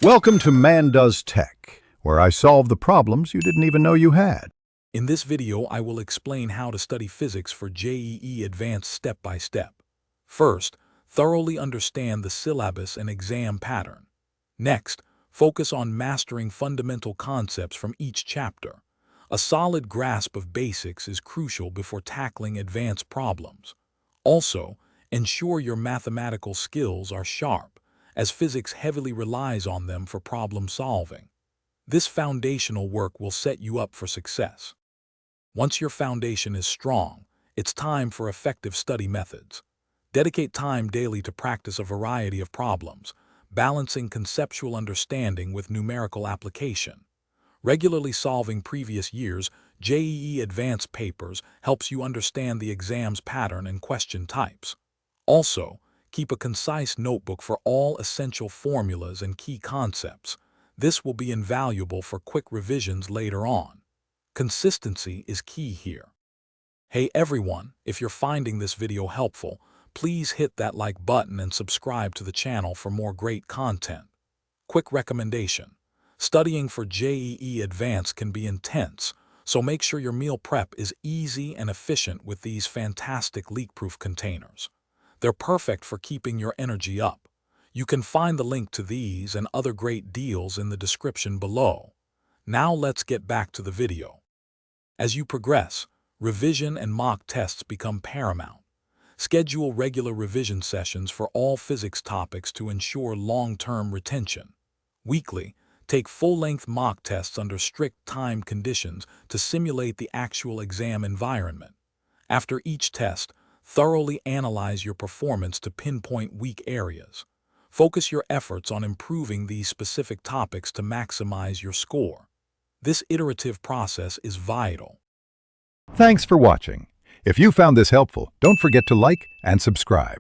Welcome to Man Does Tech, where I solve the problems you didn't even know you had. In this video, I will explain how to study physics for JEE Advanced step by step. First, thoroughly understand the syllabus and exam pattern. Next, focus on mastering fundamental concepts from each chapter. A solid grasp of basics is crucial before tackling advanced problems. Also, ensure your mathematical skills are sharp, as physics heavily relies on them for problem solving. This foundational work will set you up for success. Once your foundation is strong, it's time for effective study methods. Dedicate time daily to practice a variety of problems, balancing conceptual understanding with numerical application. Regularly solving previous year's JEE Advanced papers helps you understand the exam's pattern and question types. Also, keep a concise notebook for all essential formulas and key concepts. This will be invaluable for quick revisions later on. Consistency is key here. Hey everyone, if you're finding this video helpful, please hit that like button and subscribe to the channel for more great content. Quick recommendation: studying for JEE Advanced can be intense, so make sure your meal prep is easy and efficient with these fantastic leak-proof containers. They're perfect for keeping your energy up. You can find the link to these and other great deals in the description below. Now let's get back to the video. As you progress, revision and mock tests become paramount. Schedule regular revision sessions for all physics topics to ensure long-term retention. Weekly, take full-length mock tests under strict time conditions to simulate the actual exam environment. After each test, thoroughly analyze your performance to pinpoint weak areas. Focus your efforts on improving these specific topics to maximize your score. This iterative process is vital. Thanks for watching. If you found this helpful, don't forget to like and subscribe.